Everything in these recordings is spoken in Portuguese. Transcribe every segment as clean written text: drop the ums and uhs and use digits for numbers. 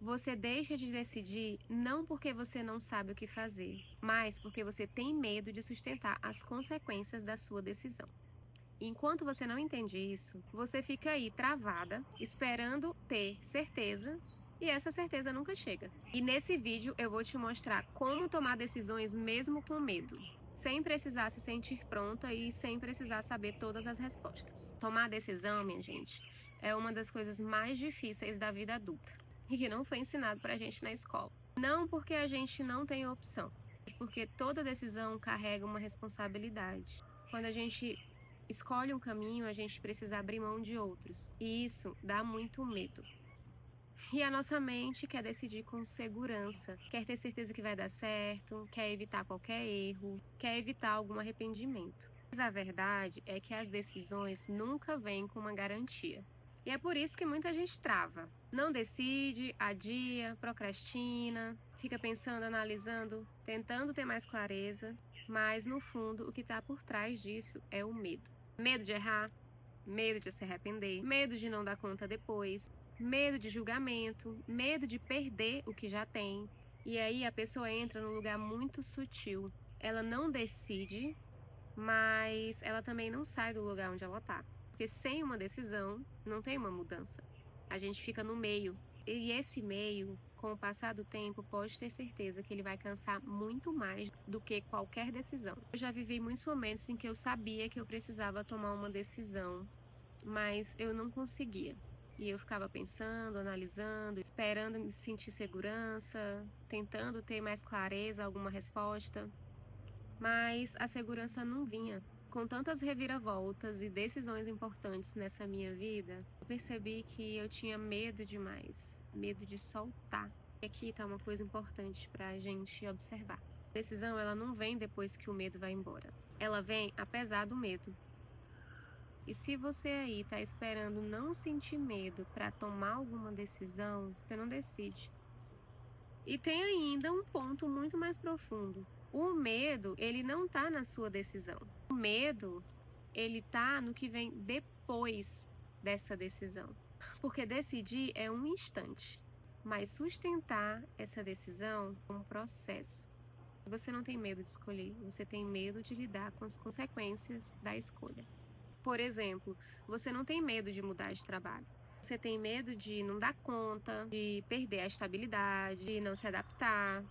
Você deixa de decidir não porque você não sabe o que fazer, mas porque você tem medo de sustentar as consequências da sua decisão. Enquanto você não entende isso, você fica aí travada, esperando ter certeza, e essa certeza nunca chega. E nesse vídeo eu vou te mostrar como tomar decisões mesmo com medo, sem precisar se sentir pronta e sem precisar saber todas as respostas. Tomar decisão, minha gente, é uma das coisas mais difíceis da vida adulta e que não foi ensinado pra gente na escola. Não porque a gente não tem opção, mas porque toda decisão carrega uma responsabilidade. Quando a gente escolhe um caminho, a gente precisa abrir mão de outros, e isso dá muito medo. E a nossa mente quer decidir com segurança, quer ter certeza que vai dar certo, quer evitar qualquer erro, quer evitar algum arrependimento. Mas a verdade é que as decisões nunca vêm com uma garantia. E é por isso que muita gente trava. Não decide, adia, procrastina, fica pensando, analisando, tentando ter mais clareza, mas no fundo o que está por trás disso é o medo. Medo de errar, medo de se arrepender, medo de não dar conta depois, medo de julgamento, medo de perder o que já tem. E aí a pessoa entra num lugar muito sutil. Ela não decide, mas ela também não sai do lugar onde ela tá. Porque sem uma decisão, não tem uma mudança. A gente fica no meio. E esse meio, com o passar do tempo, pode ter certeza que ele vai cansar muito mais do que qualquer decisão. Eu já vivi muitos momentos em que eu sabia que eu precisava tomar uma decisão, mas eu não conseguia. E eu ficava pensando, analisando, esperando me sentir segurança, tentando ter mais clareza, alguma resposta. Mas a segurança não vinha. Com tantas reviravoltas e decisões importantes nessa minha vida, eu percebi que eu tinha medo demais, medo de soltar. E aqui está uma coisa importante para a gente observar. A decisão, ela não vem depois que o medo vai embora. Ela vem apesar do medo. E se você aí está esperando não sentir medo para tomar alguma decisão, você não decide. E tem ainda um ponto muito mais profundo. O medo, ele não tá na sua decisão. O medo, ele tá no que vem depois dessa decisão. Porque decidir é um instante, mas sustentar essa decisão é um processo. Você não tem medo de escolher, você tem medo de lidar com as consequências da escolha. Por exemplo, você não tem medo de mudar de trabalho. Você tem medo de não dar conta, de perder a estabilidade, de não se adaptar.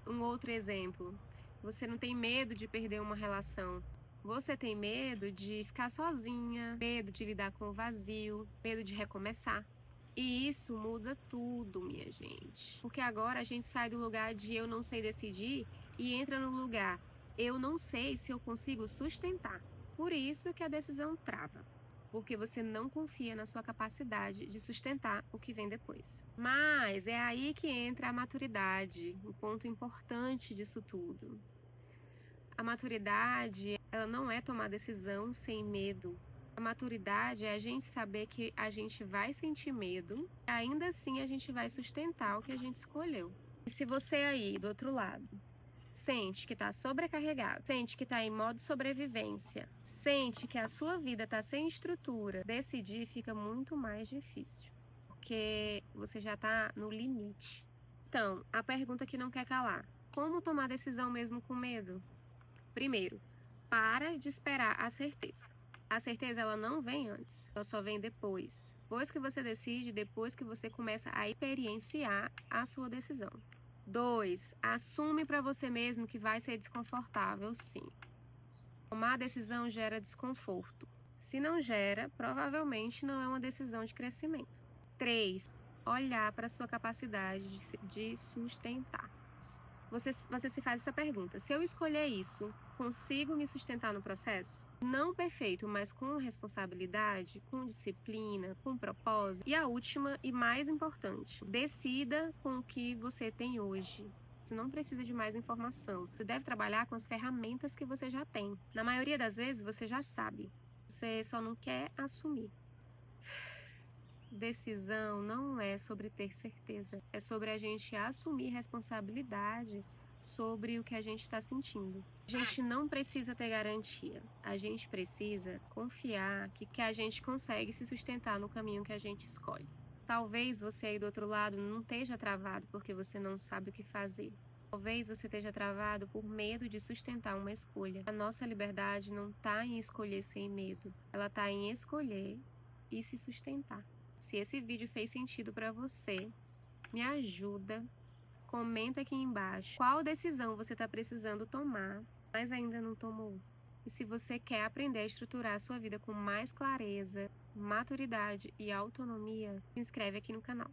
Um outro exemplo, você não tem medo de perder uma relação. Você tem medo de ficar sozinha, medo de lidar com o vazio, medo de recomeçar. E isso muda tudo, minha gente. Porque agora a gente sai do lugar de eu não sei decidir e entra no lugar eu não sei se eu consigo sustentar. Por isso que a decisão trava. Porque você não confia na sua capacidade de sustentar o que vem depois. Mas é aí que entra a maturidade, o ponto importante disso tudo. A maturidade, ela não é tomar decisão sem medo. A maturidade é a gente saber que a gente vai sentir medo, e ainda assim a gente vai sustentar o que a gente escolheu. E se você aí, do outro lado, sente que está sobrecarregado, sente que está em modo sobrevivência, sente que a sua vida está sem estrutura, decidir fica muito mais difícil, porque você já está no limite. Então, a pergunta que não quer calar: como tomar decisão mesmo com medo? Primeiro, para de esperar a certeza. A certeza, ela não vem antes, ela só vem depois. Depois que você decide, depois que você começa a experienciar a sua decisão. 2. Assume para você mesmo que vai ser desconfortável, sim. Tomar decisão gera desconforto. Se não gera, provavelmente não é uma decisão de crescimento. 3. Olhar para a sua capacidade de sustentar. Você se faz essa pergunta: se eu escolher isso, consigo me sustentar no processo? Não perfeito, mas com responsabilidade, com disciplina, com propósito. E a última e mais importante: decida com o que você tem hoje. Você não precisa de mais informação. Você deve trabalhar com as ferramentas que você já tem. Na maioria das vezes você já sabe. Você só não quer assumir. Decisão não é sobre ter certeza, é sobre a gente assumir responsabilidade sobre o que a gente está sentindo. A gente não precisa ter garantia, a gente precisa confiar que a gente consegue se sustentar no caminho que a gente escolhe. Talvez você aí do outro lado não esteja travado porque você não sabe o que fazer. Talvez você esteja travado por medo de sustentar uma escolha. A nossa liberdade não está em escolher sem medo, ela está em escolher e se sustentar. Se esse vídeo fez sentido para você, me ajuda, comenta aqui embaixo qual decisão você está precisando tomar, mas ainda não tomou. E se você quer aprender a estruturar a sua vida com mais clareza, maturidade e autonomia, se inscreve aqui no canal.